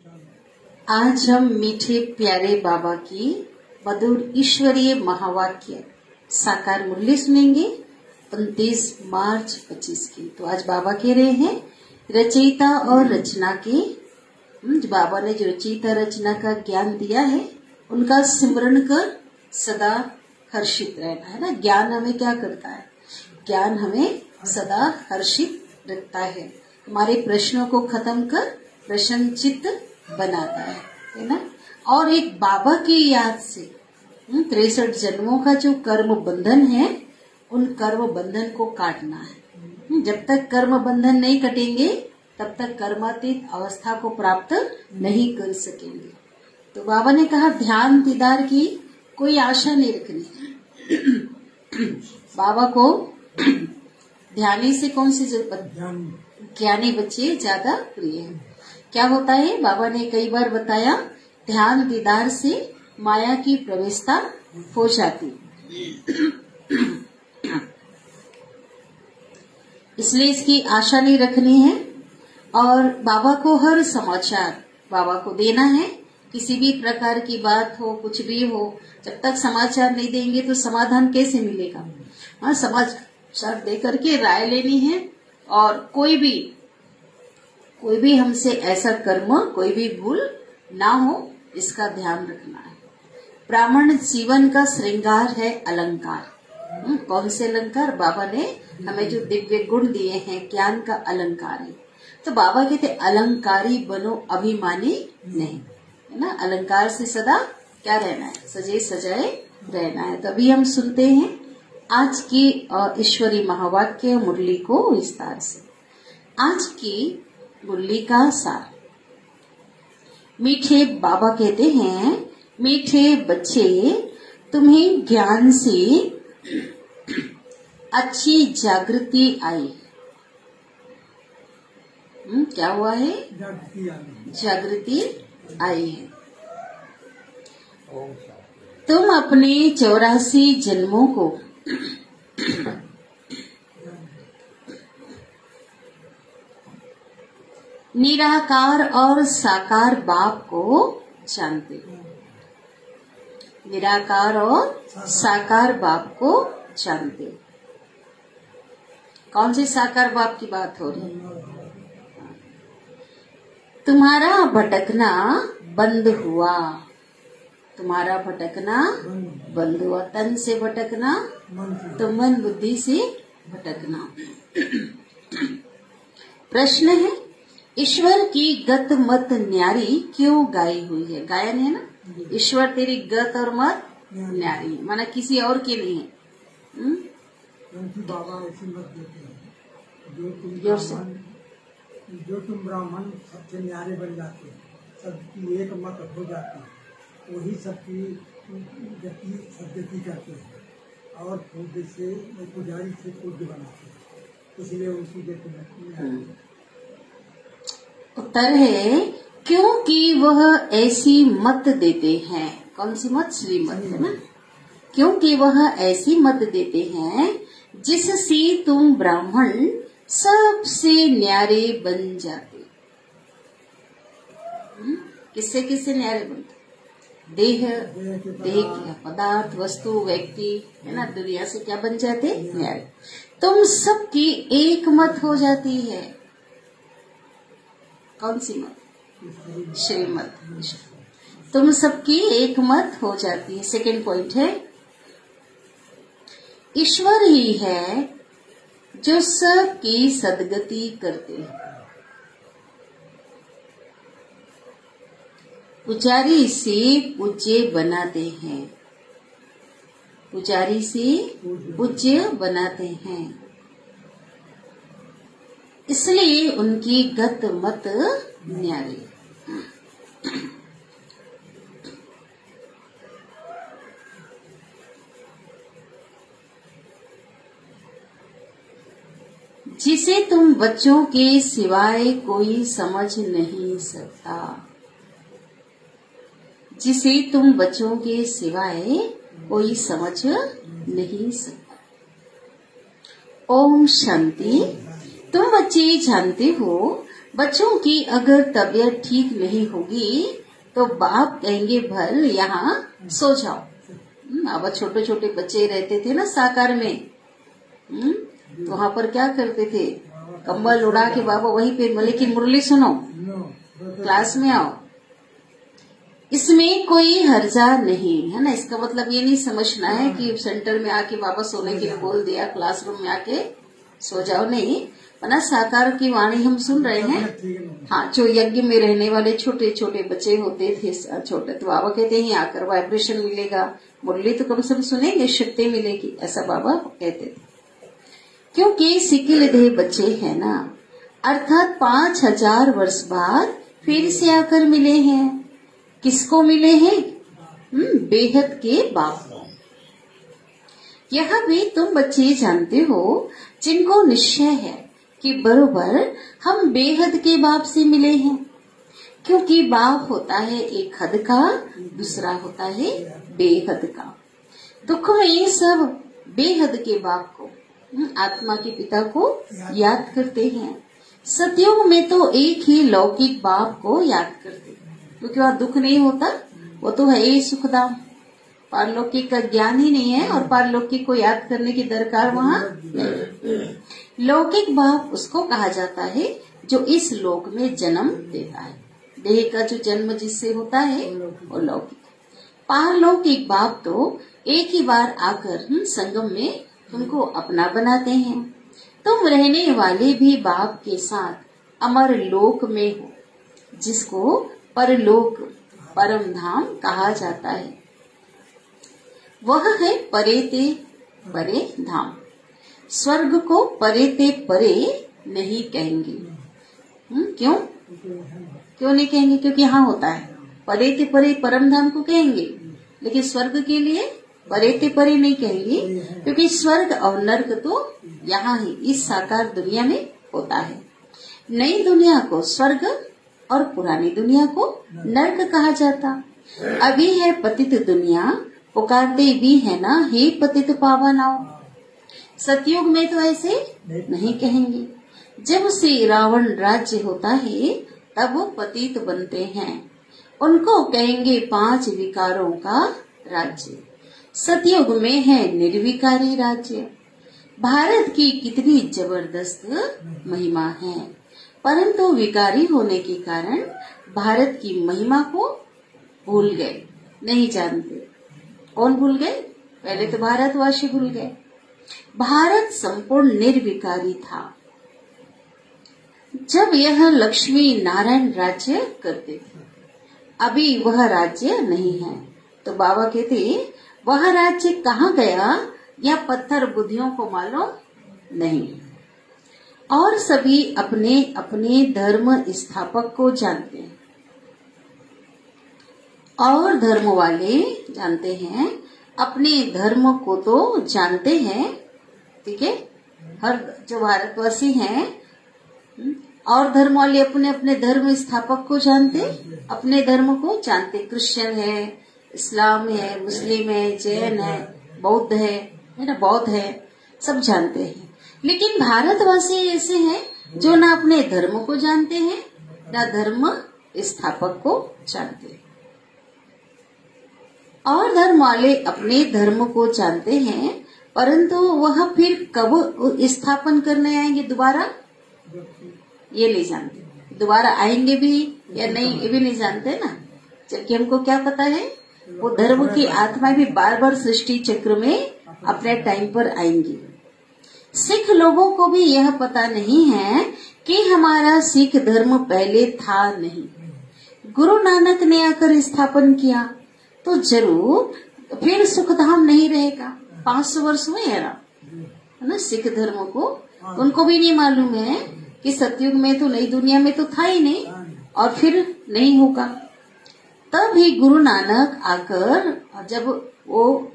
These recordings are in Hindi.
आज हम मीठे प्यारे बाबा की मधुर ईश्वरीय महावाक्य साकार मूल्य सुनेंगे 29 मार्च 25 की। तो आज बाबा कह रहे हैं रचयिता और रचना के बाबा ने जो रचयिता रचना का ज्ञान दिया है उनका स्मरण कर सदा हर्षित रहना है ना। ज्ञान हमें क्या करता है? ज्ञान हमें सदा हर्षित रखता है, हमारे प्रश्नों को खत्म कर प्रसन्नचित्त बनाता है ना। और एक बाबा की याद से 63 जन्मों का जो कर्म बंधन है उन कर्म बंधन को काटना है। जब तक कर्म बंधन नहीं कटेंगे तब तक कर्मातीत अवस्था को प्राप्त नहीं कर सकेंगे। तो बाबा ने कहा ध्यान दीदार की कोई आशा नहीं रखनी। बाबा को ध्यानी से कौन सी जरूरत? ज्ञानी बच्चे ज्यादा प्रिय है। क्या होता है? बाबा ने कई बार बताया ध्यान दीदार से माया की प्रवेशता हो जाती, इसलिए इसकी आशा नहीं रखनी है। और बाबा को हर समाचार बाबा को देना है। किसी भी प्रकार की बात हो, कुछ भी हो, जब तक समाचार नहीं देंगे तो समाधान कैसे मिलेगा? हाँ, समाचार दे करके राय लेनी है। और कोई भी हमसे ऐसा कर्म, कोई भी भूल ना हो, इसका ध्यान रखना है। ब्राह्मण जीवन का श्रृंगार है अलंकार। कौन से अलंकार? बाबा ने हमें जो दिव्य गुण दिए हैं, ज्ञान का अलंकार है। तो बाबा कहते अलंकारी बनो, अभिमानी नहीं, है ना। अलंकार से सदा क्या रहना है? सजे सजाए रहना है। तभी हम सुनते हैं आज की ईश्वरी महावाक्य मुरली को विस्तार से। आज की मुरली का सार। मीठे बाबा कहते हैं मीठे बच्चे, तुम्हें ज्ञान से अच्छी जागृति आई। क्या हुआ है? जागृति आई है। तुम अपने 84 जन्मों को निराकार और साकार बाप को जानते हो। निराकार और साकार बाप को जानते हो। कौन से साकार बाप की बात हो रही है? तुम्हारा भटकना बंद हुआ। तुम्हारा भटकना बंद हुआ। तन से भटकना तो मन बुद्धि से भटकना। प्रश्न है ईश्वर की गत मत न्यारी क्यों गाई हुई है? गायन है ना। ईश्वर तेरी गत और मत न्यारी, माना किसी और की नहीं है। बाबा ऐसी मत देते हैं जो तुम ब्राह्मण सबसे न्यारे बन जाते हैं, सबकी एक मत हो जाती है, वही सबकी गति करते हैं और पूज्य से पुजारी से पूज्य बनाते हैं, इसलिए उनकी गति। उत्तर है क्योंकि वह ऐसी मत देते हैं। कौन सी मत? श्रीमत है ना। क्योंकि वह ऐसी मत देते हैं जिससे तुम ब्राह्मण सबसे न्यारे बन जाते। किससे किससे न्यारे बनते? देह के पदार्थ, वस्तु, व्यक्ति, है ना। दुनिया से क्या बन जाते? न्यारे। तुम सबकी एक मत हो जाती है। कौन सी मत? श्रीमत। तुम सबकी एक मत हो जाती है। सेकंड पॉइंट है ईश्वर ही है जो सबकी सदगति करते हैं। पुजारी से पूज्य बनाते हैं। पुजारी से पूज्य बनाते हैं, इसलिए उनकी गत मत न्यारी। जिसे तुम बच्चों के सिवाय कोई समझ नहीं सकता। जिसे तुम बच्चों के सिवाय कोई समझ नहीं सकता। ओम शांति। तुम बच्चे जानते हो बच्चों की अगर तबीयत ठीक नहीं होगी तो बाप कहेंगे भल यहाँ सो जाओ। अब छोटे छोटे बच्चे रहते थे ना साकार में, तो वहाँ पर क्या करते थे, कंबल उड़ा के बाबा वहीं पे बोले कि मुरली सुनो, क्लास में आओ। इसमें कोई हर्जा नहीं है ना। इसका मतलब ये नहीं समझना है कि सेंटर में आके बाबा सोने के लिए बोल दिया, क्लासरूम में आके सो जाओ, नहीं। वरना साकार की वाणी हम सुन रहे हैं। हाँ, जो यज्ञ में रहने वाले छोटे छोटे बच्चे होते थे छोटे, तो बाबा कहते हैं आकर वाइब्रेशन मिलेगा, मुरली तो कम से कम सुनेंगे, शक्ति मिलेगी, ऐसा बाबा कहते थे। क्योंकि सिकिलदेह बच्चे हैं ना, अर्थात 5000 वर्ष बाद फिर से आकर मिले हैं। किसको मिले हैं? बेहद के बाप को। यह भी तुम बच्चे जानते हो जिनको निश्चय है कि बरोबर हम बेहद के बाप से मिले हैं। क्योंकि बाप होता है एक हद का, दूसरा होता है बेहद का। दुख में ये सब बेहद के बाप को, आत्मा के पिता को याद करते हैं। सतयुग में तो एक ही लौकिक बाप को याद करते हैं, क्योंकि वहाँ दुख नहीं होता, वो तो है ही सुखधाम। पारलौकिक का ज्ञान ही नहीं है और पारलौकिक को याद करने की दरकार वहाँ नहीं। लौकिक बाप उसको कहा जाता है जो इस लोक में जन्म देता है। देह का जो जन्म जिससे होता है वो लौकिक। पारलौकिक बाप तो एक ही बार आकर संगम में तुमको अपना बनाते हैं। तुम रहने वाले भी बाप के साथ अमर लोक में हो, जिसको परलोक परम धाम कहा जाता है। वह है परे ते परे धाम। स्वर्ग को परे ते परे नहीं कहेंगे। क्यों नहीं कहेंगे? क्योंकि यहाँ होता है। परे ते परे परम धाम को कहेंगे, लेकिन स्वर्ग के लिए परे ते परे नहीं कहेंगे, क्योंकि स्वर्ग और नर्क तो यहाँ ही इस साकार दुनिया में होता है। नई दुनिया को स्वर्ग और पुरानी दुनिया को नर्क कहा जाता। अभी है पतित दुनिया, पुकारते भी है ना, हे पतित पावन आओ। सतयुग में तो ऐसे नहीं कहेंगे। जब से रावण राज्य होता है तब वो पतित बनते हैं, उनको कहेंगे 5 विकारों का राज्य। सतयुग में है निर्विकारी राज्य। भारत की कितनी जबरदस्त महिमा है, परंतु विकारी होने के कारण भारत की महिमा को भूल गए, नहीं जानते। कौन भूल गए? पहले तो भारतवासी भूल गए। भारत संपूर्ण निर्विकारी था जब यह लक्ष्मी नारायण राज्य करते थे। अभी वह राज्य नहीं है। तो बाबा कहते वह राज्य कहाँ गया, या पत्थर बुद्धियों को मालूम नहीं। और सभी अपने अपने धर्म स्थापक को जानते हैं, और धर्म वाले जानते हैं, अपने धर्म को तो जानते हैं। ठीक है, हर जो भारतवासी हैं और धर्म वाले अपने अपने धर्म स्थापक को जानते, अपने धर्म को जानते। क्रिश्चियन है, इस्लाम है, मुस्लिम है, जैन है, बौद्ध है ना, बौद्ध है, सब जानते हैं। लेकिन भारतवासी ऐसे हैं जो ना अपने धर्म को जानते हैं, ना धर्म स्थापक को जानते हैं। और धर्म वाले अपने धर्म को जानते हैं, परंतु वह फिर कब स्थापन करने आएंगे दोबारा, ये नहीं जानते। दोबारा आएंगे भी या नहीं, ये भी नहीं जानते ना। जबकि हमको क्या पता है, वो धर्म की आत्मा भी बार बार सृष्टि चक्र में अपने टाइम पर आएंगी। सिख लोगों को भी यह पता नहीं है कि हमारा सिख धर्म पहले था नहीं, गुरु नानक ने आकर स्थापन किया, तो जरूर फिर सुखधाम नहीं रहेगा। 500 वर्ष हुए है ना सिख धर्म को। उनको भी नहीं मालूम है कि सतयुग में तो नई दुनिया में तो था ही नहीं, और फिर नहीं होगा। तब ही गुरु नानक आकर, जब वो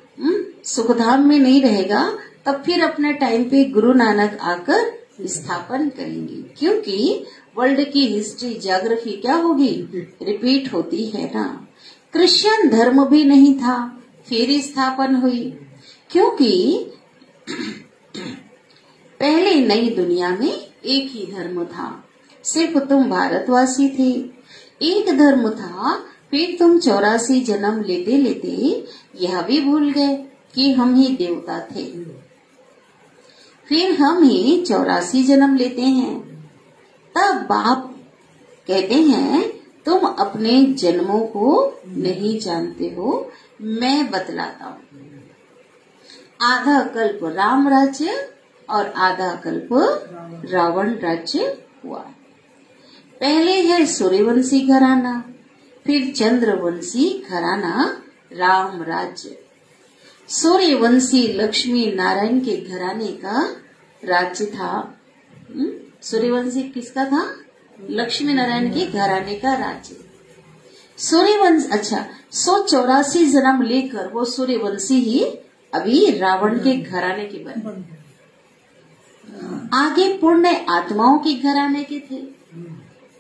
सुखधाम में नहीं रहेगा, तब फिर अपने टाइम पे गुरु नानक आकर स्थापन करेंगे। क्योंकि वर्ल्ड की हिस्ट्री, ज्योग्राफी क्या होगी, रिपीट होती है ना। क्रिश्चियन धर्म भी नहीं था, फिर स्थापन हुई, क्योंकि पहले नई दुनिया में एक ही धर्म था। सिर्फ तुम भारतवासी थे। एक धर्म था, फिर तुम 84 जन्म लेते लेते यह भी भूल गए कि हम ही देवता थे। फिर हम ही 84 जन्म लेते हैं। तब बाप कहते हैं तुम अपने जन्मों को नहीं जानते हो, मैं बतलाता हूँ। आधा कल्प राम राज्य और आधा कल्प रावण राज्य हुआ। पहले है सूर्यवंशी घराना, फिर चंद्रवंशी घराना राम राज्य। सूर्यवंशी लक्ष्मी नारायण के घराने का राज्य था। सूर्यवंशी किसका था? लक्ष्मी नारायण के घराने का राज्य। सूर्यवंश 184 जन्म लेकर वो सूर्यवंशी ही अभी रावण के घराने के बने। आगे पुण्य आत्माओं के घराने के थे,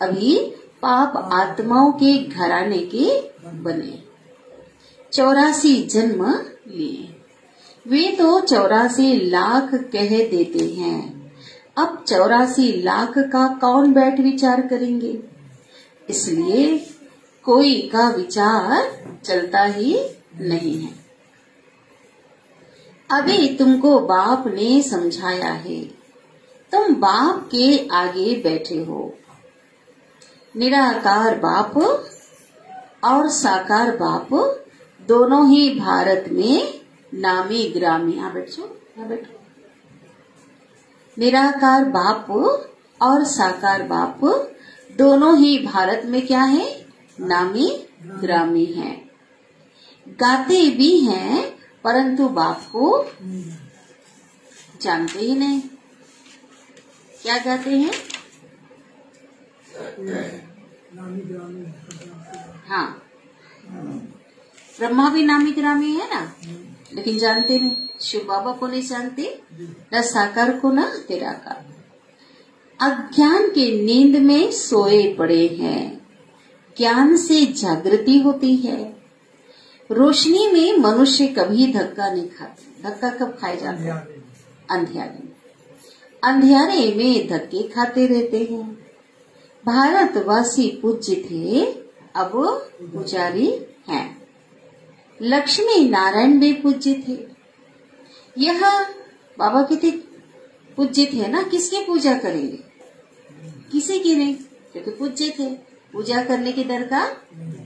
अभी पाप आत्माओं के घराने के बने। 84 जन्म लिए। वे तो 84 लाख कह देते हैं। अब 84 लाख का कौन बैठ विचार करेंगे? इसलिए कोई का विचार चलता ही नहीं है। अभी तुमको बाप ने समझाया है, तुम बाप के आगे बैठे हो। निराकार बाप और साकार बाप दोनों ही भारत में नामी ग्रामी। यहाँ बैठो। निराकार बाप और साकार बाप दोनों ही भारत में क्या है? नामी ग्रामी हैं। गाते भी हैं परंतु बाप को जानते ही नहीं। क्या गाते हैं? हाँ, ब्रह्मा भी नामी ग्रामी है ना, लेकिन जानते नहीं। शिव बाबा को नहीं जानते, न साकार को न निराकार। अज्ञान के नींद में सोए पड़े हैं, ज्ञान से जागृति होती है। रोशनी में मनुष्य कभी धक्का नहीं खाते। धक्का कब खाए जाते हैं? अंधियारे में। अंधियारे में धक्के खाते रहते हैं। भारतवासी पूज्य थे, अब पुजारी हैं। लक्ष्मी नारायण भी पूज्य थे। यह बाबा कितने पूज्य थे ना, किसकी पूजा करेंगे? किसी की नहीं, क्योंकि पूज्य थे। पूजा करने की दरकार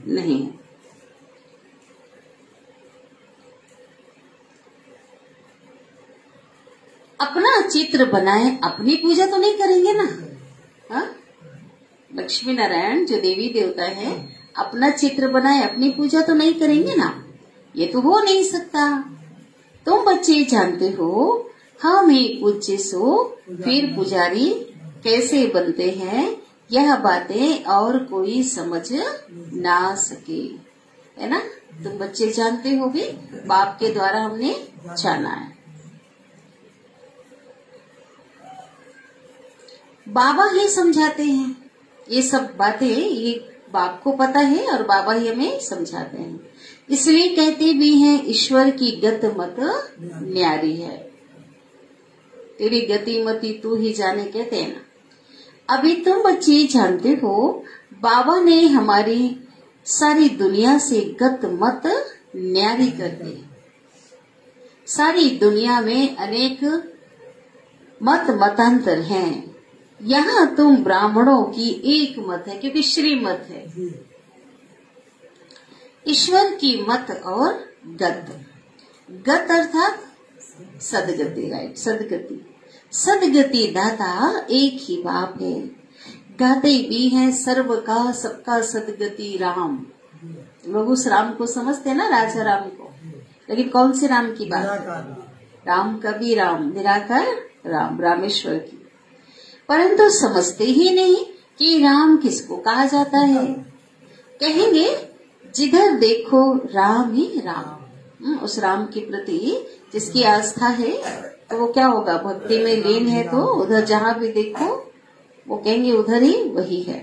नहीं है। अपना चित्र बनाए, अपनी पूजा तो नहीं करेंगे ना। हाँ, लक्ष्मी नारायण जो देवी देवता है, अपना चित्र बनाए अपनी पूजा तो नहीं करेंगे ना। ये तो हो नहीं सकता। तुम बच्चे जानते हो हम ही पूज्य सो फिर पुजारी कैसे बनते हैं, यह बातें और कोई समझ ना सके, है ना। तुम बच्चे जानते हो भी, बाप के द्वारा हमने जाना है। बाबा ही समझाते हैं ये सब बातें, ये बाप को पता है और बाबा ही हमें समझाते हैं। इसलिए कहते भी हैं ईश्वर की गत मत न्यारी है, तेरी गति मति तू ही जाने, कहते हैं ना। अभी तुम बच्चे जानते हो बाबा ने हमारी सारी दुनिया से गत मत न्यारी कर दी। सारी दुनिया में अनेक मत मतांतर हैं। यहाँ तुम ब्राह्मणों की एक मत है, क्योंकि श्रीमत है। ईश्वर की मत और गत। गत अर्थात सदगति, राइट, सदगति। सदगति दाता एक ही बाप है। गाते भी हैं सर्व का सबका सदगति राम। लोग उस राम को समझते हैं ना, राजा राम को, लेकिन कौन से राम की बात? राम कभी राम, निराकार राम, रामेश्वर की। परंतु समझते ही नहीं कि राम किसको कहा जाता है। कहेंगे जिधर देखो राम ही राम। उस राम के प्रति जिसकी आस्था है तो वो क्या होगा? भक्ति में लीन है, तो उधर जहाँ भी देखो वो कहेंगे उधर ही वही है।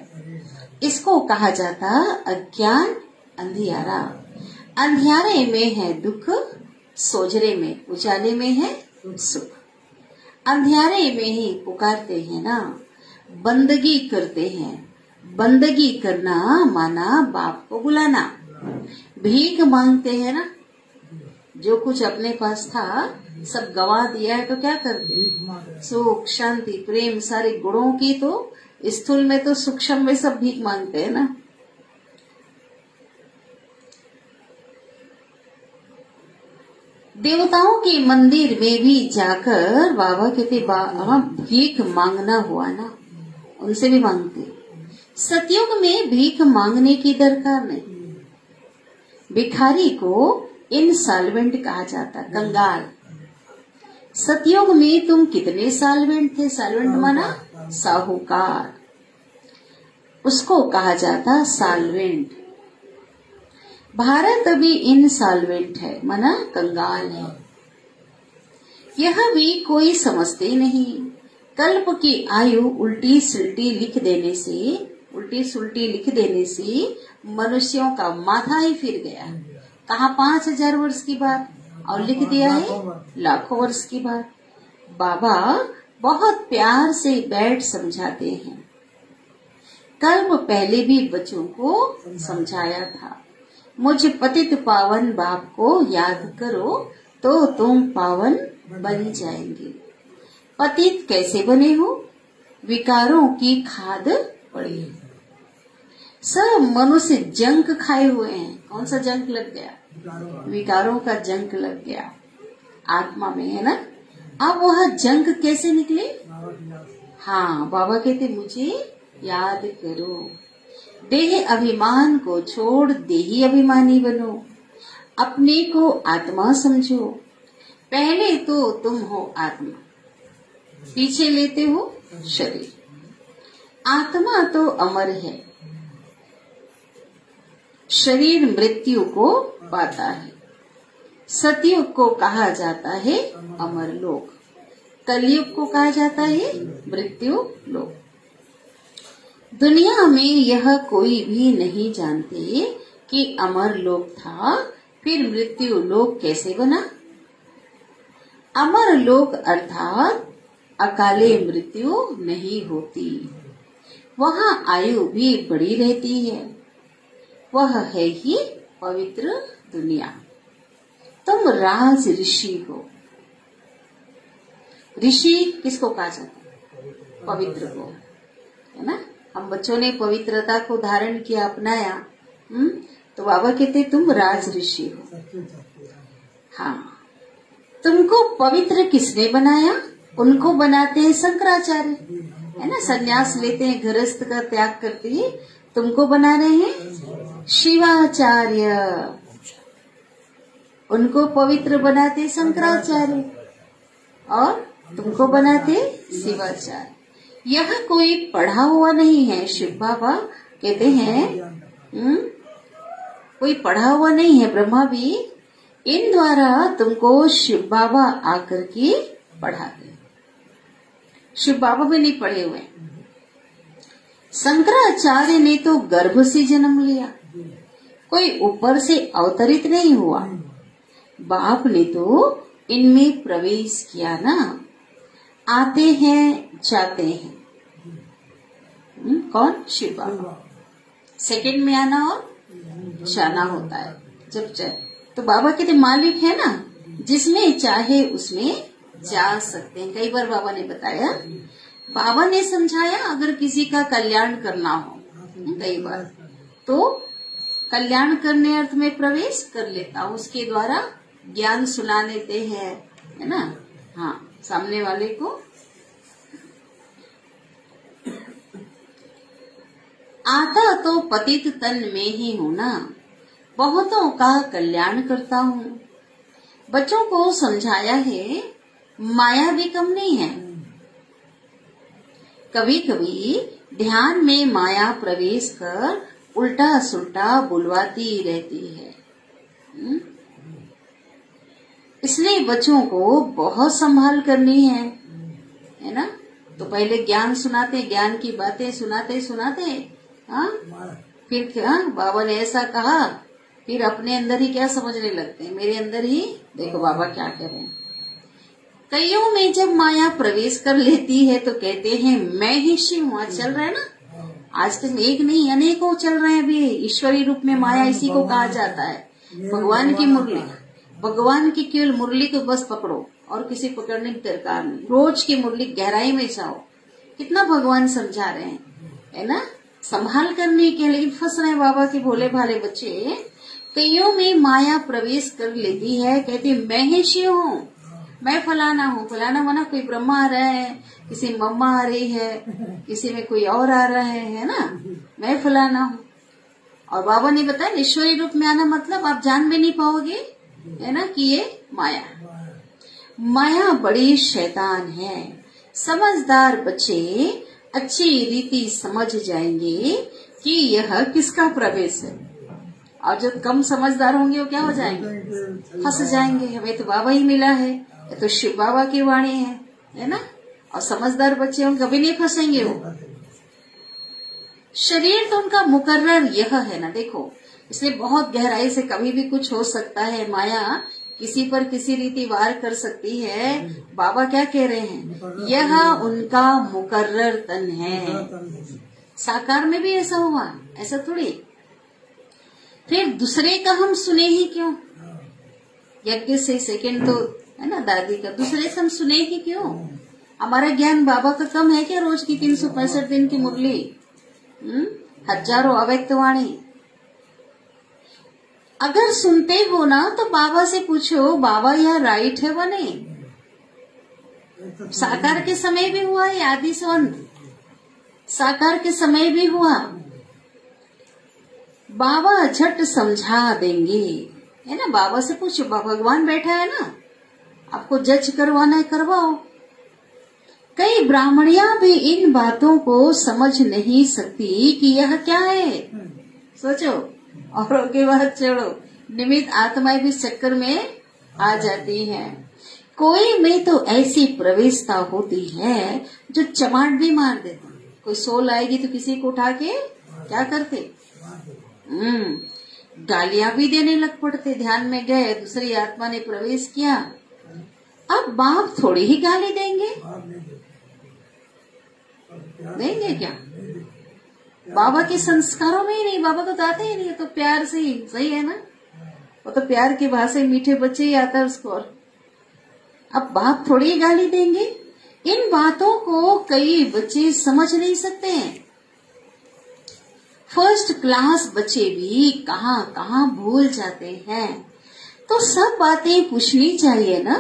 इसको कहा जाता अज्ञान अंधियारा। अंधियारे में है दुख, सोजरे में उजाले में है सुख। अंधियारे में ही पुकारते हैं ना, बंदगी करते हैं। बंदगी करना माना बाप को बुलाना। भीख मांगते हैं ना, जो कुछ अपने पास था सब गवा दिया है तो क्या करते? सुख, शांति, प्रेम, सारे गुणों की तो स्थूल में तो सूक्ष्म में सब भीख मांगते हैं ना। देवताओं के मंदिर में भी जाकर बाबा कहते भीख मांगना हुआ ना, उनसे भी मांगते। सतयुग में भीख मांगने की दरकार नहीं। भिखारी को इनसॉल्वेंट कहा जाता, कंगाल। सतयुग में तुम कितने सॉल्वेंट थे? सॉल्वेंट माना साहूकार, उसको कहा जाता सॉल्वेंट। भारत अभी इनसॉल्वेंट है, माना कंगाल है। यह भी कोई समझते नहीं। कल्प की आयु उल्टी सुल्टी लिख देने से मनुष्यों का माथा ही फिर गया। कहा 5000 वर्ष की बात और लिख दिया है लाखों वर्ष की बात। बाबा बहुत प्यार से बैठ समझाते हैं। कल्प पहले भी बच्चों को समझाया था। मुझ पतित पावन बाप को याद करो तो तुम पावन बन जाएंगे। पतित कैसे बने हो? विकारों की खाद पड़ी। सब मनुष्य जंक खाए हुए हैं। कौन सा जंक लग गया? विकारों का जंक लग गया आत्मा में, है ना। अब वह जंक कैसे निकले? हाँ, बाबा कहते मुझे याद करो। देह अभिमान को छोड़ देही अभिमानी बनो। अपने को आत्मा समझो। पहले तो तुम हो आत्मा, पीछे लेते हो शरीर। आत्मा तो अमर है, शरीर मृत्यु को पाता है। सतयुग को कहा जाता है अमर लोक, कलयुग को कहा जाता है मृत्यु लोक। दुनिया में यह कोई भी नहीं जानते कि अमर लोक था, फिर मृत्यु लोक कैसे बना। अमर लोक अर्थात अकाले मृत्यु नहीं होती, वहाँ आयु भी बड़ी रहती है। वह है ही पवित्र दुनिया। तुम राज ऋषि हो। ऋषि किसको कहा जाता है? पवित्र को, है ना। हम बच्चों ने पवित्रता को धारण किया, अपनाया, तो बाबा कहते तुम राज ऋषि हो। हाँ, तुमको पवित्र किसने बनाया? उनको बनाते हैं शंकराचार्य, है ना। संन्यास लेते हैं, गृहस्थ का त्याग करते हैं, तुमको बना रहे हैं शिवाचार्य। उनको पवित्र बनाते शंकराचार्य और तुमको बनाते शिवाचार्य। यह कोई पढ़ा हुआ नहीं है। शिव बाबा कहते हैं कोई पढ़ा हुआ नहीं है। ब्रह्मा भी इन द्वारा तुमको शिव बाबा आकर के पढ़ाते। शिव बाबा भी नहीं पढ़े हुए। शंकराचार्य ने तो गर्भ से जन्म लिया, कोई ऊपर से अवतरित नहीं हुआ। बाप ने तो इनमें प्रवेश किया ना। आते हैं जाते हैं। कौन? शिव बाबा। सेकंड में आना और जाना होता है जब चाहे। तो बाबा कहते मालिक है ना, जिसमें चाहे उसमें जा सकते हैं। कई बार बाबा ने बताया, बाबा ने समझाया, अगर किसी का कल्याण करना हो कई बार तो कल्याण करने अर्थ में प्रवेश कर लेता हूँ, उसके द्वारा ज्ञान सुना लेते हैं, है ना। हाँ, सामने वाले को। आता तो पतित तन में ही हूँ ना, बहुतों का कल्याण करता हूँ। बच्चों को समझाया है माया भी कम नहीं है। कभी कभी ध्यान में माया प्रवेश कर उल्टा सुल्टा बुलवाती रहती है। इसलिए बच्चों को बहुत संभाल करनी है ना। तो पहले ज्ञान सुनाते, ज्ञान की बातें सुनाते सुनाते, हाँ, फिर क्या बाबा ने ऐसा कहा, फिर अपने अंदर ही क्या समझने लगते हैं, मेरे अंदर ही देखो बाबा क्या कह रहे हैं। कईयों में जब माया प्रवेश कर लेती है तो कहते हैं मैं ही शिव हूँ। आज चल रहा है ना, आज तक एक नहीं अनेकों चल रहे हैं अभी। ईश्वरीय रूप में माया इसी को कहा जाता है। भगवान की मुरली, भगवान की केवल मुरली को बस पकड़ो और किसी पकड़ने की दरकार नहीं। रोज की मुरली गहराई में जाओ, कितना भगवान समझा रहे हैं, है ना, संभाल करने के। लेकिन फंस रहे हैं बाबा के भोले भाले बच्चे। कईयों में माया प्रवेश कर लेती है, कहते मैं ही शिव हूँ, मैं फलाना हूँ। फलाना माना कोई ब्रह्मा आ रहा है, किसी मम्मा आ रही है, किसी में कोई और आ रहा है ना, मैं फलाना हूँ। और बाबा ने बताया ईश्वरी रूप में आना मतलब आप जान भी नहीं पाओगे, है ना, कि ये माया। माया बड़ी शैतान है। समझदार बच्चे अच्छी रीति समझ जाएंगे कि यह किसका प्रवेश है, और जो कम समझदार होंगे वो क्या हो जाएंगे, फंस जाएंगे। हमें तो बाबा ही मिला है, ये तो शिव बाबा की वाणी है ना। और समझदार बच्चे हम कभी नहीं फंसेंगे। वो शरीर तो उनका मुकर्रर यह है ना, देखो इसलिए बहुत गहराई से कभी भी कुछ हो सकता है। माया किसी पर किसी रीति वार कर सकती है। बाबा क्या कह रहे हैं, यह उनका मुकर्रर तन है। साकार में भी ऐसा हुआ, ऐसा थोड़ी। फिर दूसरे का हम सुने ही क्यों, यज्ञ से सेकंड तो है ना दादी का, दूसरे से हम सुने ही क्यों। हमारा ज्ञान बाबा का कम है क्या? रोज की 365 दिन की मुरली, हजारों अव्यक्त वाणी। अगर सुनते हो ना तो बाबा से पूछो, बाबा यह राइट है व नहीं। साकार के समय भी हुआ है, आदि संवत साकार के समय भी हुआ। बाबा झट समझा देंगे, है ना। बाबा से पूछो, भगवान बैठा है ना, आपको जज करवाना है करवाओ। कई ब्राह्मणियां भी इन बातों को समझ नहीं सकती कि यह क्या है। सोचो, औरों के बाद छोड़ो, निमित्त आत्माएं भी चक्कर में आ जाती हैं। कोई में तो ऐसी प्रवेशता होती है जो चमाट भी मार देता। कोई सोल आएगी तो किसी को उठा के क्या करते, गालियां भी देने लग पड़ते। ध्यान में गए, दूसरी आत्मा ने प्रवेश किया, अब बाप थोड़ी ही गाली देंगे, देंगे क्या? बाबा के संस्कारों में ही नहीं, बाबा तो आते ही नहीं, तो प्यार से ही, सही है ना। वो तो प्यार की भाषा, मीठे बच्चे ही आता है उसको। और अब बाप थोड़ी ही गाली देंगे। इन बातों को कई बच्चे समझ नहीं सकते हैं। फर्स्ट क्लास बच्चे भी कहाँ कहाँ भूल जाते हैं। तो सब बातें पूछनी चाहिए ना,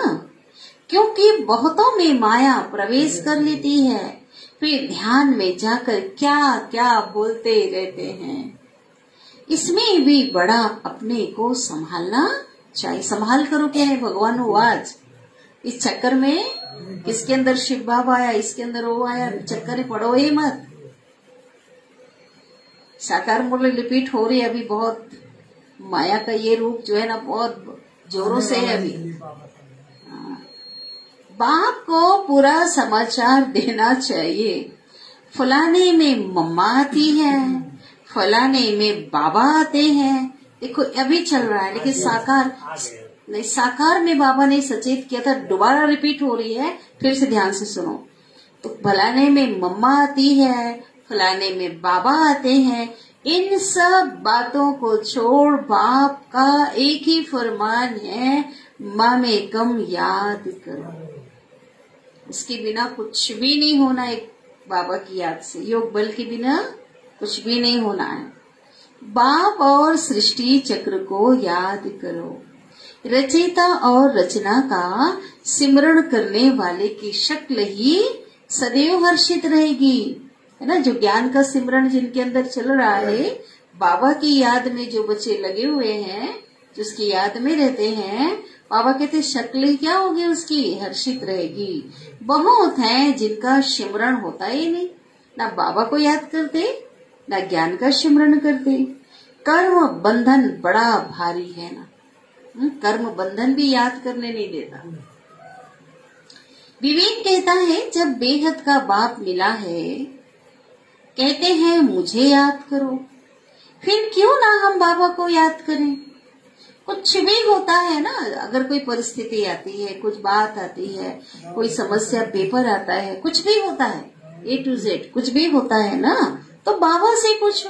क्योंकि बहुतों में माया प्रवेश कर लेती है, फिर ध्यान में जाकर क्या क्या बोलते रहते हैं। इसमें भी बड़ा अपने को संभालना चाहिए। संभाल करो क्या है भगवान आज। इस चक्कर में किसके अंदर शिव बाबा आया, इसके अंदर वो आया, चक्कर में पड़ो ही मत। साकार मुरली रिपीट हो रही है अभी बहुत। माया का ये रूप जो है ना बहुत जोरों से है अभी। बाप को पूरा समाचार देना चाहिए। फलाने में मम्मा आती है, फलाने में बाबा आते हैं। देखो अभी चल रहा है, लेकिन साकार नहीं, साकार में बाबा ने सचेत किया था, दोबारा रिपीट हो रही है, फिर से ध्यान से सुनो। तो फलाने में मम्मा आती है, फलाने में बाबा आते हैं। इन सब बातों को छोड़ बाप का एक ही फरमान है, माँ में कम याद करो। उसके बिना कुछ भी नहीं होना। एक बाबा की याद से, योग बल के बिना कुछ भी नहीं होना है। बाप और सृष्टि चक्र को याद करो। रचयिता और रचना का सिमरण करने वाले की शक्ल ही सदैव हर्षित रहेगी, है ना। जो ज्ञान का सिमरण जिनके अंदर चल रहा है, बाबा की याद में जो बच्चे लगे हुए हैं, जो उसकी याद में रहते हैं, बाबा कहते शक्ल क्या होगी उसकी, हर्षित रहेगी। बहुत हैं जिनका सिमरण होता ही नहीं, ना बाबा को याद करते ना ज्ञान का सिमरण करते। कर्म बंधन बड़ा भारी है ना, कर्म बंधन भी याद करने नहीं देता। विवेक कहता है जब बेहद का बाप मिला है, कहते हैं मुझे याद करो, फिर क्यों ना हम बाबा को याद करें। कुछ भी होता है ना, अगर कोई परिस्थिति आती है, कुछ बात आती है, कोई समस्या, पेपर आता है, कुछ भी होता है, A to Z कुछ भी होता है ना, तो बाबा से पूछो,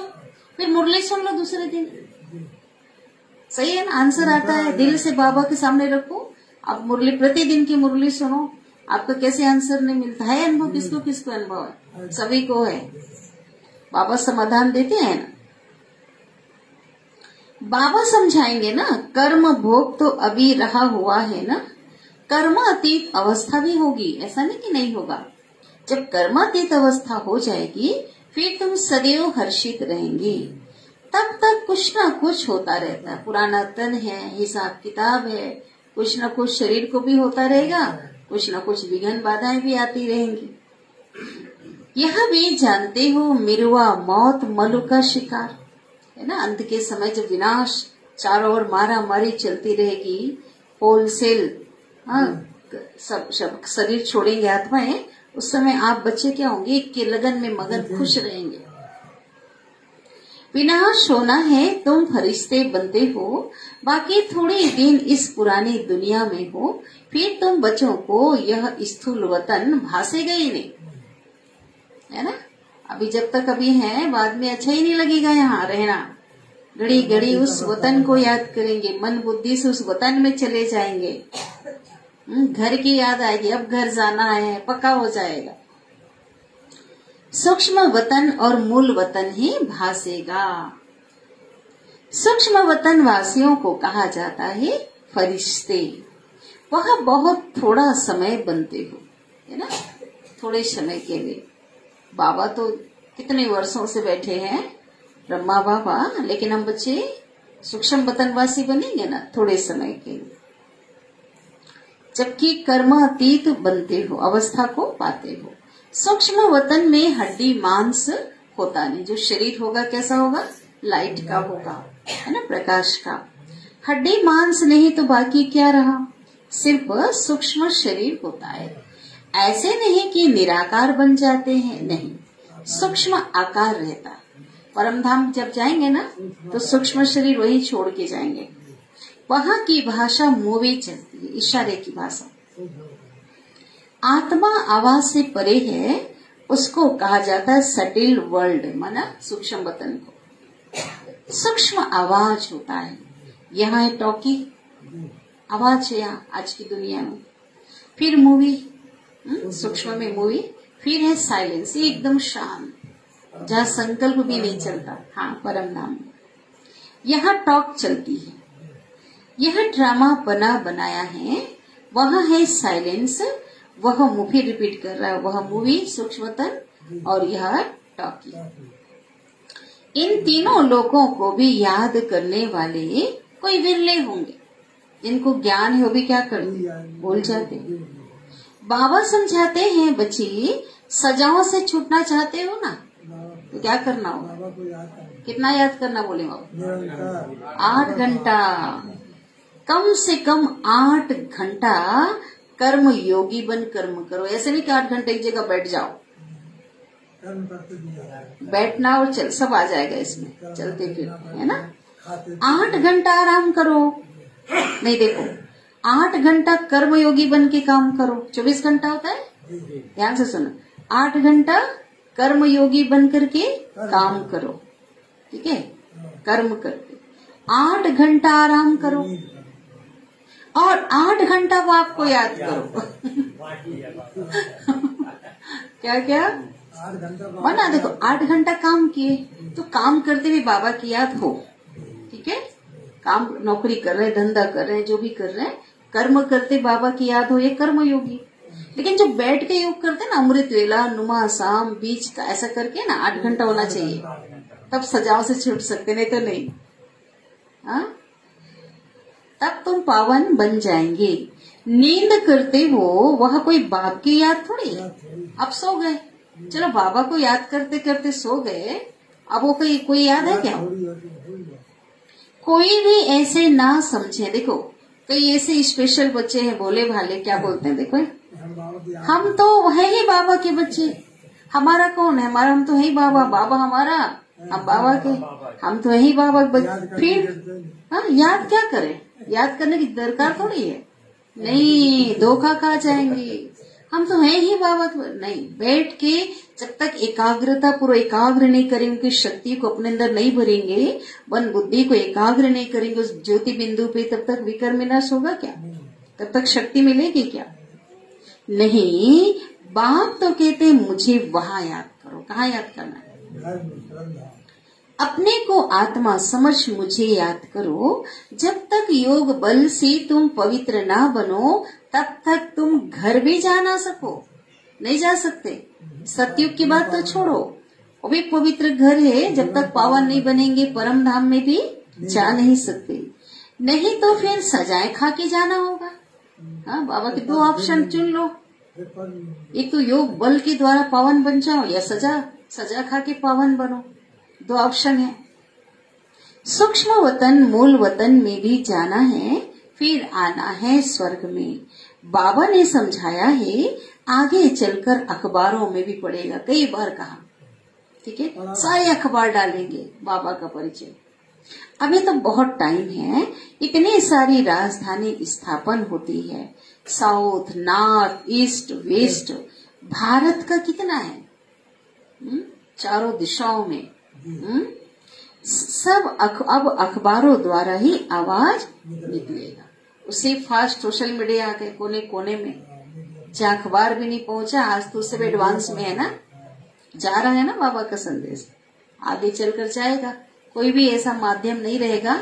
फिर मुरली सुन लो दूसरे दिन। सही है ना, आंसर आता है। दिल से बाबा के सामने रखो, आप मुरली प्रतिदिन की मुरली सुनो, आपको कैसे आंसर नहीं मिलता है। अनुभव किसको किसको अनुभव है, सभी को है। बाबा समाधान देते हैं ना, बाबा समझाएंगे ना। कर्म भोग तो अभी रहा हुआ है ना, कर्मातीत अवस्था भी होगी, ऐसा नहीं कि नहीं होगा। जब कर्मातीत अवस्था हो जाएगी फिर तुम सदैव हर्षित रहेंगी। तब तक कुछ ना कुछ होता रहता है, पुराना तन है, हिसाब किताब है, कुछ ना कुछ शरीर को भी होता रहेगा, कुछ ना कुछ विघ्न बाधाएं भी आती रहेंगी। यह भी जानते हो मिरुआ मौत मलु का शिकार है ना। अंत के समय जब विनाश चारों ओर मारा मारी चलती रहेगी, होलसेल सब शरीर छोड़ेंगे आत्माएं, उस समय आप बच्चे क्या होंगे, एक के लगन में मगन खुश रहेंगे। विनाश होना है, तुम फरिश्ते बनते हो, बाकी थोड़े दिन इस पुरानी दुनिया में हो, फिर तुम बच्चों को यह स्थूल वतन भासेगा ही नहीं, है ना। अभी जब तक अभी है, बाद में अच्छा ही नहीं लगेगा यहाँ रहना। घड़ी घड़ी उस वतन को याद करेंगे, मन बुद्धि से उस वतन में चले जाएंगे। घर की याद आएगी, अब घर जाना है, पक्का हो जाएगा। सूक्ष्म वतन और मूल वतन ही भासेगा। सूक्ष्म वतन वासियों को कहा जाता है फरिश्ते। वह बहुत थोड़ा समय बनते हो, है ना, थोड़े समय के लिए। बाबा तो कितने वर्षों से बैठे हैं, ब्रह्मा बाबा, लेकिन हम बच्चे सूक्ष्म वतनवासी बनेंगे ना थोड़े समय के लिए। जबकि कर्मातीत बनते हो, अवस्था को पाते हो। सूक्ष्म वतन में हड्डी मांस होता नहीं, जो शरीर होगा कैसा होगा, लाइट का होगा, है ना, प्रकाश का। हड्डी मांस नहीं तो बाकी क्या रहा, सिर्फ सूक्ष्म शरीर होता है। ऐसे नहीं कि निराकार बन जाते हैं, नहीं, सूक्ष्म आकार रहता। परम धाम जब जाएंगे ना तो सूक्ष्म शरीर वही छोड़ के जाएंगे। वहां की भाषा मूवी चलती है, इशारे की भाषा। आत्मा आवाज से परे है, उसको कहा जाता है सटिल वर्ल्ड, माना सूक्ष्म वतन को। सूक्ष्म आवाज होता है, यहाँ है टॉकी, आवाज है यहाँ आज की दुनिया में। फिर मूवी, सूक्ष्म में मूवी, फिर है साइलेंस, ये एकदम शांत, जहाँ संकल्प भी नहीं चलता। हाँ, परम नाम। यहाँ टॉक चलती है, यह ड्रामा बनाया है। वहाँ है साइलेंस, वह मूवी रिपीट कर रहा है, वह मूवी सूक्ष्मतन और यह टॉकी। इन तीनों लोगों को भी याद करने वाले कोई विरले होंगे, जिनको ज्ञान है वो भी क्या कर भूल जाते। बाबा समझाते हैं, बच्ची सजाओं से छूटना चाहते हो ना, तो क्या करना होगा, कितना याद करना बोले बाबा, 8 घंटा, कम से कम 8 घंटा कर्म योगी बन कर्म करो। ऐसे नहीं कि 8 घंटे एक जगह बैठ जाओ, बैठना और चल सब आ जाएगा इसमें, चलते फिरते, है ना। 8 घंटा आराम करो, नहीं देखो 8 घंटा कर्म योगी बन के काम करो। 24 घंटा होता है, ध्यान से सुनो। 8 घंटा कर्म योगी बन करके काम करो, ठीक है, कर्म करके 8 घंटा आराम करो और 8 घंटा बाप को याद करो। क्या क्या 8 घंटा बना, देखो 8 घंटा काम किए तो काम करते हुए बाबा की याद हो, ठीक है। काम नौकरी कर रहे हैं, धंधा कर रहे हैं, जो भी कर रहे हैं, कर्म करते बाबा की याद हो, ये कर्म योगी। लेकिन जो बैठ के योग करते हैं ना, अमृत वेला, नुमा शाम, बीच का, ऐसा करके ना 8 घंटा होना चाहिए, तब सजाओं से छूट सकते, नहीं तो नहीं। हाँ, तब तुम पावन बन जाएंगे। नींद करते हो, वह कोई बाप की याद थोड़ी। अब सो गए, चलो बाबा को याद करते करते सो गए, अब वो कोई याद है क्या? कोई भी ऐसे ना समझे। देखो कई ऐसे स्पेशल बच्चे हैं, भोले भाले, क्या बोलते हैं, देखो हम तो है ही बाबा के बच्चे, हमारा कौन है, हमारा हम तो है ही बाबा, बाबा हमारा, हम बाबा के, हम तो है ही बाबा। फिर हाँ, याद क्या करें, याद करने की दरकार थोड़ी है। नहीं, धोखा खा जाएंगे। हम तो हैं ही बाबा नहीं। बैठ के जब तक एकाग्रता पूर्व एकाग्र नहीं करेंगे, उनकी शक्ति को अपने अंदर नहीं भरेंगे, मन बुद्धि को एकाग्र नहीं करेंगे उस ज्योति बिंदु पे, तब तक विकर्म विनाश होगा क्या? तब तक शक्ति मिलेगी क्या? नहीं। बाप तो कहते हैं मुझे वहां याद करो। कहाँ याद करना है? अपने को आत्मा समझ मुझे याद करो। जब तक योग बल से तुम पवित्र ना बनो, तब तक तुम घर भी जा ना सको। नहीं जा सकते। सतयुग की बात तो छोड़ो, वो भी पवित्र घर है। जब तक पावन नहीं बनेंगे, परम धाम में भी जा नहीं सकते। नहीं तो फिर सजाएं खा के जाना होगा। हाँ, बाबा के दो ऑप्शन चुन लो। एक तो योग बल के द्वारा पावन बन जाओ, या सजा खा के पावन बनो। दो ऑप्शन है। सूक्ष्म वतन मूल वतन में भी जाना है, फिर आना है स्वर्ग में। बाबा ने समझाया है, आगे चलकर अखबारों में भी पड़ेगा। कई बार कहा, ठीक है, सारे अखबार डालेंगे बाबा का परिचय। अभी तो बहुत टाइम है। इतनी सारी राजधानी स्थापन होती है, south north east west. Bharat का कितना है? चारों दिशाओं में। सब अब अखबारों द्वारा ही आवाज निकलेगा। उससे फास्ट सोशल मीडिया आ गए कोने कोने में, जहाँ अखबार भी नहीं पहुंचा, आज तो सब एडवांस में है ना, जा रहा है ना बाबा का संदेश। आगे चलकर जाएगा। कोई भी ऐसा माध्यम नहीं रहेगा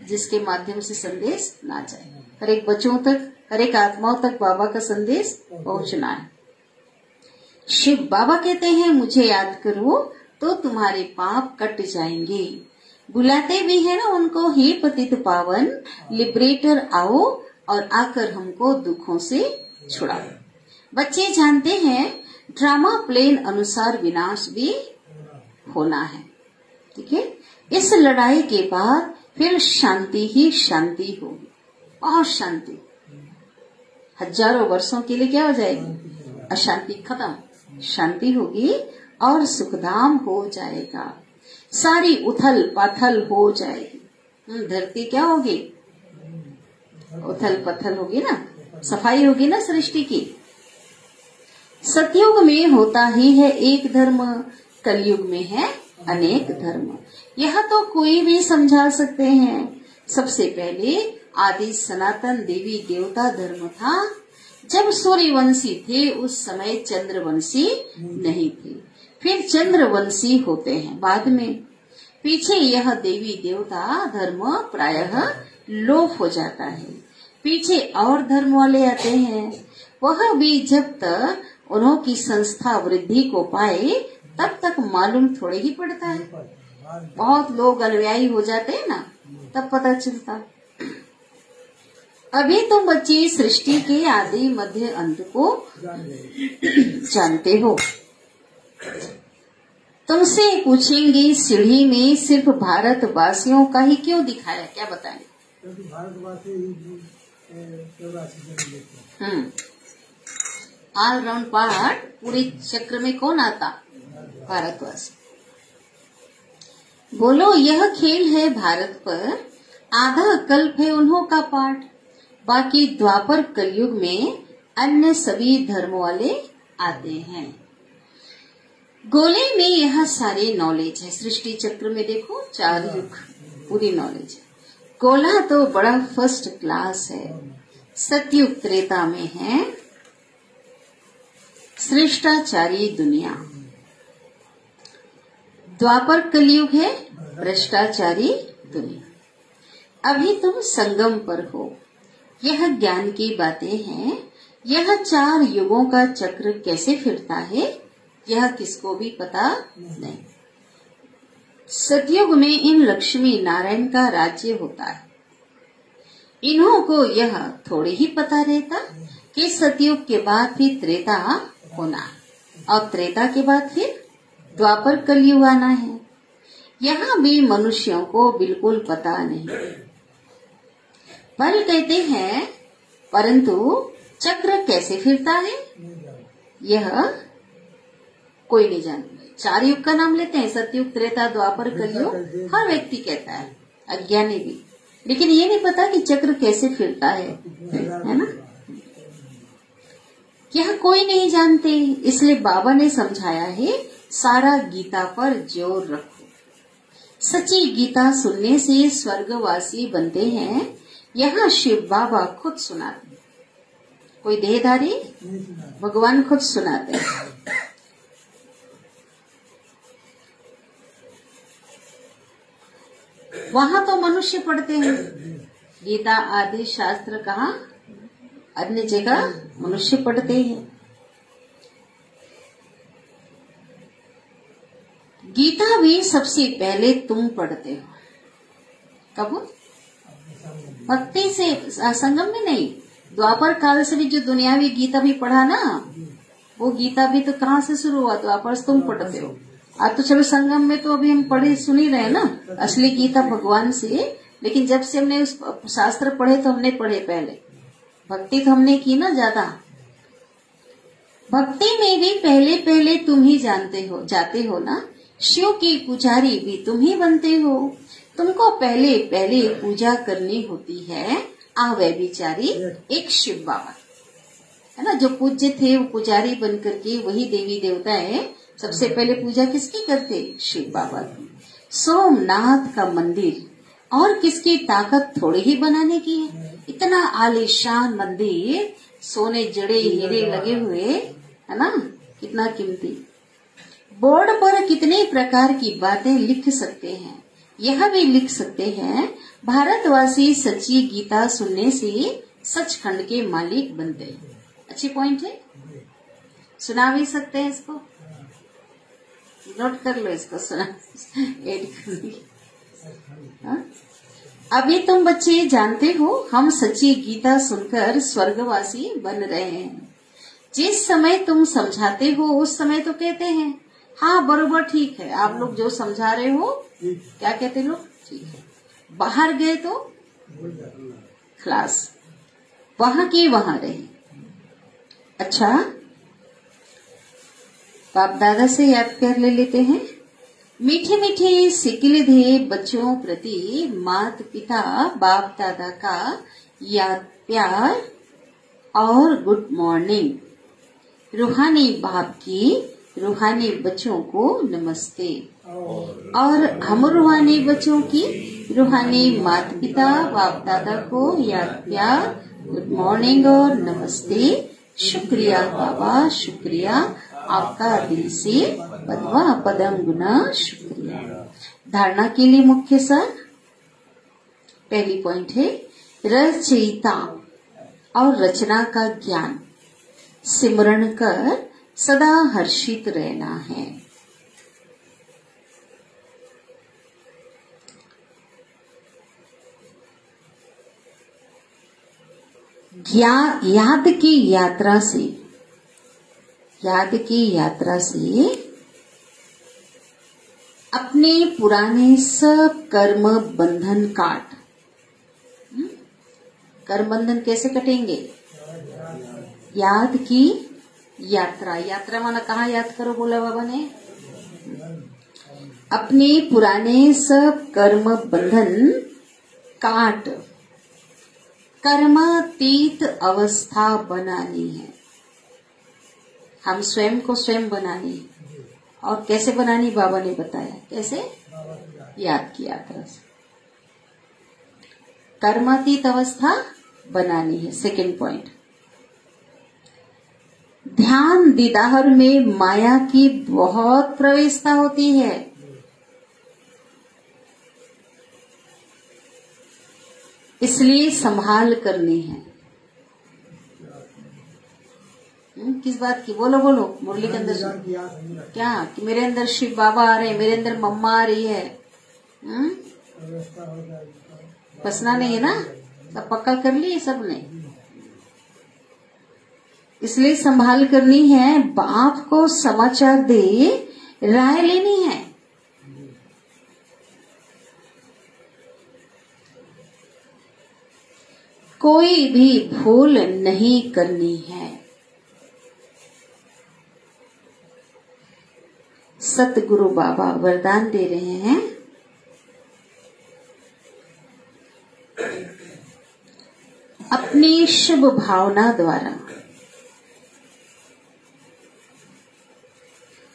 जिसके माध्यम से संदेश ना जाए। हर एक बच्चों तक, हर एक आत्माओं तक बाबा का संदेश पहुंचना है। शिव बाबा कहते हैं मुझे याद करो तो तुम्हारे पाप कट जाएंगे। बुलाते भी है ना उनको, हे पतित पावन लिबरेटर आओ और आकर हमको दुखों से छुड़ाओ। बच्चे जानते हैं ड्रामा प्लेन अनुसार विनाश भी होना है, ठीक है। इस लड़ाई के बाद फिर शांति ही शांति होगी, बहुत शांति। हजारों वर्षों के लिए क्या हो जाएगी? अशांति खत्म, शांति होगी और सुखधाम हो जाएगा। सारी उथल पाथल हो जाएगी। धरती क्या होगी? उथल पथल होगी ना, सफाई होगी ना सृष्टि की। सतयुग में होता ही है एक धर्म, कलयुग में है अनेक धर्म। यह तो कोई भी समझा सकते हैं। सबसे पहले आदि सनातन देवी देवता धर्म था। जब सूर्यवंशी थे उस समय चंद्रवंशी नहीं थे, फिर चंद्रवंशी होते हैं बाद में। पीछे यह देवी देवता धर्म प्रायः लोप हो जाता है। पीछे और धर्म वाले आते हैं, वह भी जब तक उन्होंने संस्था वृद्धि को पाए तब तक मालूम थोड़े ही पड़ता है। बहुत लोग अनुयायी हो जाते हैं ना, तब पता चलता। अभी तुम बच्चे सृष्टि के आदि मध्य अंत को जानते हो। तुमसे पूछेंगे सीढ़ी में सिर्फ भारतवासियों का ही क्यों दिखाया, क्या बताएं? क्योंकि भारतवासी ऑल राउंड पार्ट पूरे चक्र में कौन आता? भारतवासी। बोलो यह खेल है भारत पर, आधा कल्प है उन्हों का पाठ। बाकी द्वापर कलयुग में अन्य सभी धर्म वाले आते हैं। गोले में यह सारे नॉलेज है। सृष्टि चक्र में देखो 4 युग पूरी नॉलेज है। गोला तो बड़ा फर्स्ट क्लास है। सतयुग त्रेता में है श्रेष्ठाचारी दुनिया। द्वापर कलयुग है भ्रष्टाचारी दुनिया। अभी तुम संगम पर हो। यह ज्ञान की बातें हैं। यह 4 युगों का चक्र कैसे फिरता है यह किसको भी पता नहीं। सतयुग में इन लक्ष्मी नारायण का राज्य होता है। इन्हों को यह थोड़ी ही पता रहता कि सतयुग के बाद फिर त्रेता होना है और त्रेता के बाद फिर द्वापर कलयुग आना है। यहाँ भी मनुष्यों को बिल्कुल पता नहीं। पर कहते हैं परंतु चक्र कैसे फिरता है यह कोई नहीं जानता। 4 युग का नाम लेते हैं, सतयुग त्रेता द्वापर कलयुग। हर व्यक्ति कहता है, अज्ञानी भी, लेकिन ये नहीं पता कि चक्र कैसे फिरता है ना। यह कोई नहीं जानते, इसलिए बाबा ने समझाया है सारा गीता पर जोर रखो। सच्ची गीता सुनने से स्वर्गवासी बनते हैं, यहाँ शिव बाबा खुद सुनाते हैं, कोई देहधारी भगवान खुद सुनाते हैं। वहां तो मनुष्य पढ़ते हैं, गीता आदि शास्त्र कहाँ, अन्य जगह मनुष्य पढ़ते हैं। गीता भी सबसे पहले तुम पढ़ते हो, कब? भक्ति से, संगम में नहीं, द्वापर काल से भी जो दुनियावी गीता भी पढ़ा ना, वो गीता भी तो कहाँ से शुरू हुआ, द्वापर से तुम पढ़ते हो। आज तो चलो संगम में तो अभी हम पढ़े सुन ही रहे ना, असली गीता भगवान से। लेकिन जब से हमने उस शास्त्र पढ़े तो हमने पढ़े पहले, भक्ति तो हमने की ना ज्यादा। भक्ति में भी पहले पहले तुम ही जाते हो ना, शिव की पुजारी भी तुम ही बनते हो। तुमको पहले पहले पूजा करनी होती है। आवे बिचारी एक शिव बाबा है ना, जो पूज्य थे वो पुजारी बन करके वही देवी देवता है। सबसे पहले पूजा किसकी करते? शिव बाबा की। सोमनाथ का मंदिर और किसकी ताकत थोड़ी ही बनाने की है। इतना आलीशान मंदिर, सोने जड़े हीरे लगे हुए है ना, कितना कीमती। बोर्ड पर कितने प्रकार की बातें लिख सकते हैं। यह भी लिख सकते हैं, भारतवासी सच्ची गीता सुनने से सचखंड के मालिक बनते हैं। अच्छी पॉइंट है, सुना भी सकते हैं, इसको नोट कर लो, इसको सुना एड कर। अभी तुम बच्चे जानते हो, हम सच्ची गीता सुनकर स्वर्गवासी बन रहे हैं। जिस समय तुम समझाते हो उस समय तो कहते हैं हाँ बरोबर ठीक है, आप लोग जो समझा रहे हो, क्या कहते लोग, ठीक है। बाहर गए तो क्लास, वहां के वहां रहे। अच्छा, बाप दादा से याद कर लेते हैं। मीठे मीठे सिकिलधे बच्चों प्रति माता पिता बाप दादा का याद प्यार और गुड मॉर्निंग। रूहानी बाप की रूहानी बच्चों को नमस्ते, और हम रूहानी बच्चों की रूहानी माता पिता बाप दादा को याद प्यार, गुड मॉर्निंग और नमस्ते। शुक्रिया बाबा, शुक्रिया आपका दिल से पदवा पदम गुना शुक्रिया। धारणा के लिए मुख्य सार, पहली पॉइंट है रचयिता और रचना का ज्ञान सिमरण कर सदा हर्षित रहना है। याद की यात्रा से अपने पुराने सब कर्म बंधन काट। कर्म बंधन कैसे कटेंगे? याद की यात्रा माना कहाँ याद करो बोला बाबा ने? अपने पुराने सब कर्म बंधन काट कर्मातीत अवस्था बनानी है। हम स्वयं को स्वयं बनानी है। और कैसे बनानी बाबा ने बताया, कैसे? याद की यात्रा से कर्मातीत अवस्था बनानी है। सेकंड पॉइंट, ध्यान दीदार में माया की बहुत प्रवेशता होती है। इसलिए संभाल करनी है। किस बात की? बोलो बोलो, मुरली के अंदर क्या कि मेरे अंदर शिव बाबा आ रहे हैं, मेरे अंदर मम्मा आ रही है। फंसना नहीं है ना, सब पक्का कर लिए सबने। इसलिए संभाल करनी है। बाप को समाचार दे राय लेनी है। कोई भी भूल नहीं करनी है। सतगुरु बाबा वरदान दे रहे हैं, अपनी शुभ भावना द्वारा,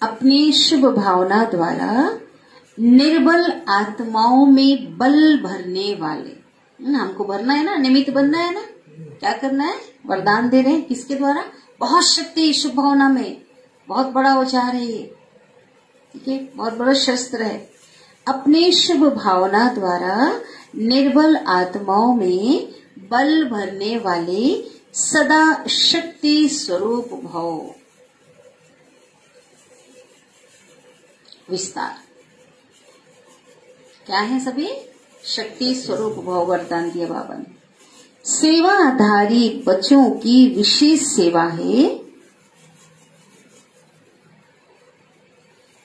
अपनी शुभ भावना द्वारा निर्बल आत्माओं में बल भरने वाले, हमको भरना है ना, निमित्त बनना है ना, क्या करना है, वरदान दे रहे हैं किसके द्वारा, बहुत शक्ति शुभ भावना में, बहुत बड़ा औजार है ये, ठीक है, बहुत बड़ा शस्त्र है। अपने शुभ भावना द्वारा निर्बल आत्माओं में बल भरने वाले सदा शक्ति स्वरूप भव। विस्तार क्या है सभी, शक्ति स्वरूप भव वरदान दिया बाबा ने। सेवा आधारी बच्चों की विशेष सेवा है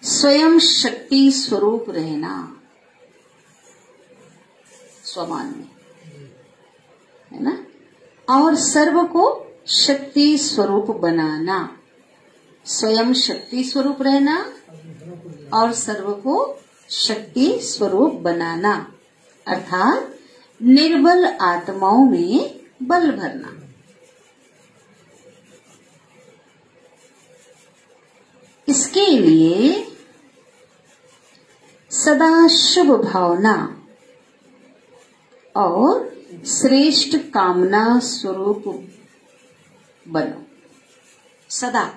स्वयं शक्ति स्वरूप रहना, स्वमान में, है ना, और सर्व को शक्ति स्वरूप बनाना, स्वयं शक्ति स्वरूप रहना और सर्व को शक्ति स्वरूप बनाना, अर्थात निर्बल आत्माओं में बल भरना। इसके लिए सदा शुभ भावना और श्रेष्ठ कामना स्वरूप बनो। सदा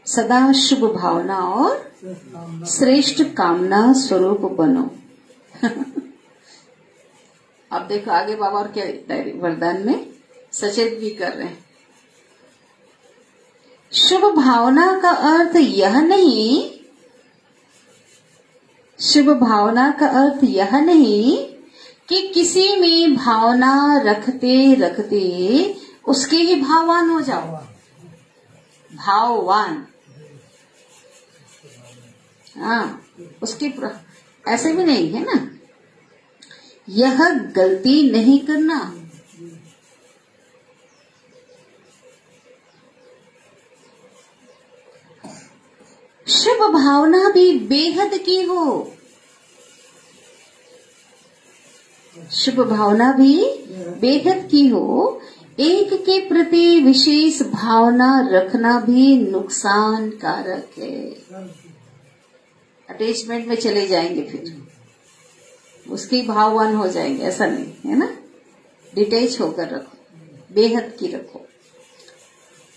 सदा शुभ भावना और श्रेष्ठ कामना स्वरूप बनो। अब देखो आगे बाबा और क्या वरदान में सचेत भी कर रहे हैं। शुभ भावना का अर्थ यह नहीं, शुभ भावना का अर्थ यह नहीं कि किसी में भावना रखते रखते उसके ही भाववान हो जाओ, भाववान, हाँ, उसके ऐसे भी नहीं है ना, यह गलती नहीं करना। शुभ भावना भी बेहद की हो, शुभ भावना भी बेहद की हो, एक के प्रति विशेष भावना रखना भी नुकसान कारक है। अटैचमेंट में चले जाएंगे, फिर उसके भाववान हो जाएंगे, ऐसा नहीं है ना, डिटैच होकर रखो, बेहद की रखो।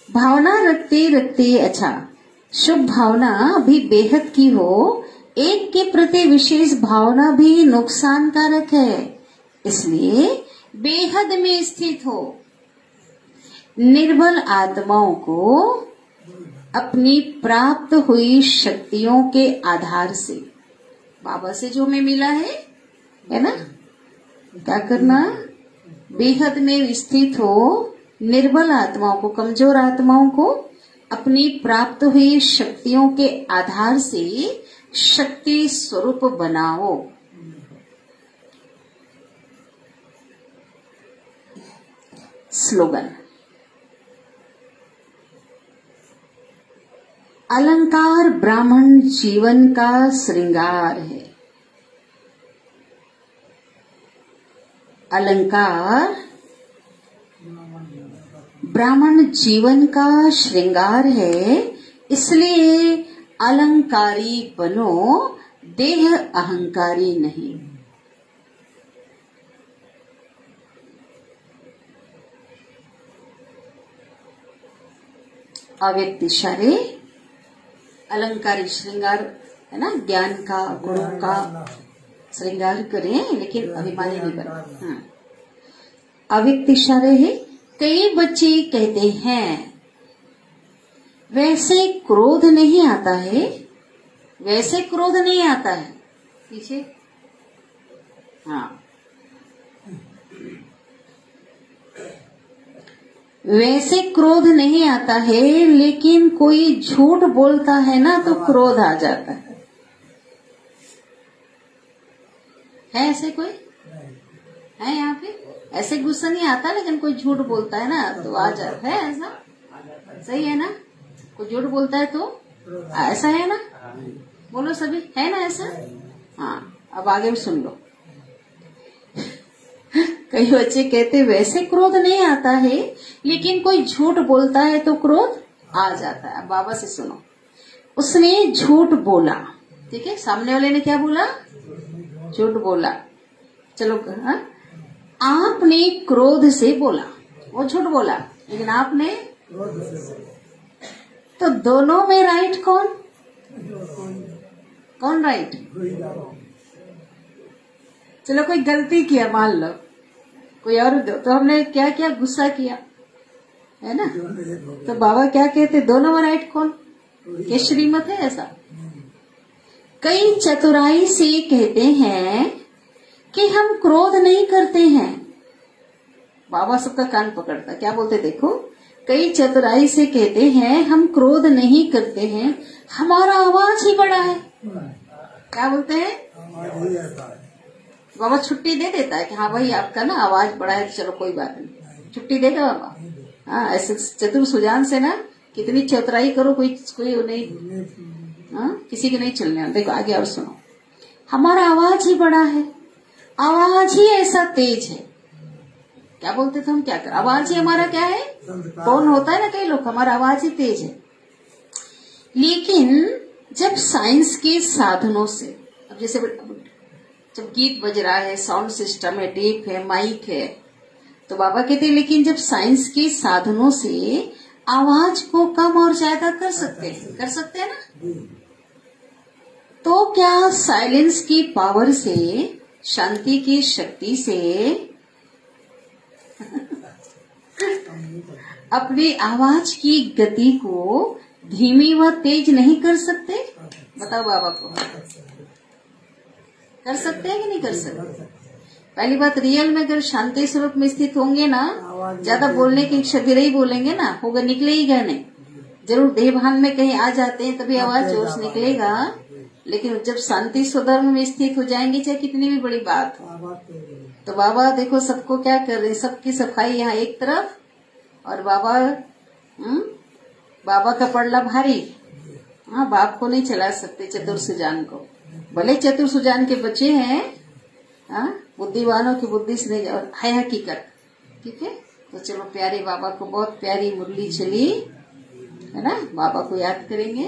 भावना रखते रखते, अच्छा, शुभ भावना भी बेहद की हो, एक के प्रति विशेष भावना भी नुकसान कारक है, इसलिए बेहद में स्थित हो। निर्बल आत्माओं को अपनी प्राप्त हुई शक्तियों के आधार से, बाबा से जो हमें मिला है ना, क्या करना, बेहद में स्थित हो। निर्बल आत्माओं को, कमजोर आत्माओं को अपनी प्राप्त हुई शक्तियों के आधार से शक्ति स्वरूप बनाओ। स्लोगन, अलंकार ब्राह्मण जीवन का श्रृंगार है। अलंकार ब्राह्मण जीवन का श्रृंगार है, इसलिए अलंकारी बनो, देह अहंकारी नहीं। अव्यक्त इशारे, अलंकारी श्रृंगार है ना, ज्ञान का, गुणों का श्रृंगार करें, लेकिन अभिमानी नहीं बने। अव्यक्त इशारे है। कई बच्चे कहते हैं वैसे क्रोध नहीं आता है, वैसे क्रोध नहीं आता है, पीछे, हाँ, वैसे क्रोध नहीं आता है, लेकिन कोई झूठ बोलता है ना तो क्रोध आ जाता है ऐसे कोई है यहाँ पे? ऐसे गुस्सा नहीं आता, लेकिन कोई झूठ बोलता है ना तो आ जाता है, ऐसा सही है ना? कोई झूठ बोलता है तो ऐसा है ना? बोलो सभी, है ना ऐसा? हाँ, अब आगे भी सुन लो। कई बच्चे कहते वैसे क्रोध नहीं आता है, लेकिन कोई झूठ बोलता है तो क्रोध आ जाता है। अब बाबा से सुनो, उसने झूठ बोला, ठीक है, सामने वाले ने क्या बोला, झूठ बोला। चलो हाँ? आपने क्रोध से बोला, वो झूठ बोला, लेकिन आपने, तो दोनों में राइट कौन, कौन राइट? चलो कोई गलती किया, मान लो कोई और, तो हमने क्या किया, गुस्सा किया, है ना, तो बाबा क्या कहते, दोनों में राइट कौन? क्या श्रीमत है ऐसा? कई चतुराई से कहते हैं कि हम क्रोध नहीं करते हैं। बाबा सबका कान पकड़ता, क्या बोलते देखो, कई चतुराई से कहते हैं हम क्रोध नहीं करते हैं, हमारा आवाज ही बड़ा है। क्या बोलते हैं? बाबा छुट्टी दे देता है कि हाँ भाई आपका ना आवाज बड़ा है, तो चलो कोई बात नहीं, छुट्टी देगा बाबा। हाँ, ऐसे चतुर सुजान से ना कितनी चतुराई करो, कोई नहीं, हाँ, किसी के नहीं चलने। देखो आगे और सुनो, हमारा आवाज ही बड़ा है, आवाज ही ऐसा तेज है। क्या बोलते थे हम, क्या कर, आवाज ही हमारा क्या है, कौन होता है ना कई लोग, हमारा आवाज ही तेज है। लेकिन जब साइंस के साधनों से, अब जैसे जब गीत बज रहा है, साउंड सिस्टम है, टेप है, माइक है, तो बाबा कहते हैं लेकिन जब साइंस के साधनों से आवाज को कम और ज्यादा कर सकते हैं ना, तो क्या साइलेंस की पावर से, शांति की शक्ति से अपनी आवाज की गति को धीमी व तेज नहीं कर सकते? बताओ बाबा को, कर सकते हैं कि नहीं कर सकते? पहली बात, रियल में अगर शांति स्वरूप में स्थित होंगे ना, ज्यादा बोलने की इच्छा भी नहीं, बोलेंगे ना, होगा निकलेगा नहीं। जरूर देह भान में कहीं आ जाते हैं तभी आवाज जोर से निकलेगा, लेकिन जब शांति स्वधर्म में स्थित हो जाएंगे, चाहे कितनी भी बड़ी बात हो। तो बाबा देखो सबको क्या कर रहे हैं, सबकी सफाई यहाँ एक तरफ, और बाबा का पड़ला भारी। हाँ, बाप को नहीं चला सकते, चतुर सुजान को, भले चतुर सुजान के बच्चे हैं, हाँ, बुद्धिवानों की बुद्धि से नहीं, और है हकीकत, ठीक है। तो चलो प्यारे बाबा को, बहुत प्यारी मुरली चली है ना, बाबा को याद करेंगे।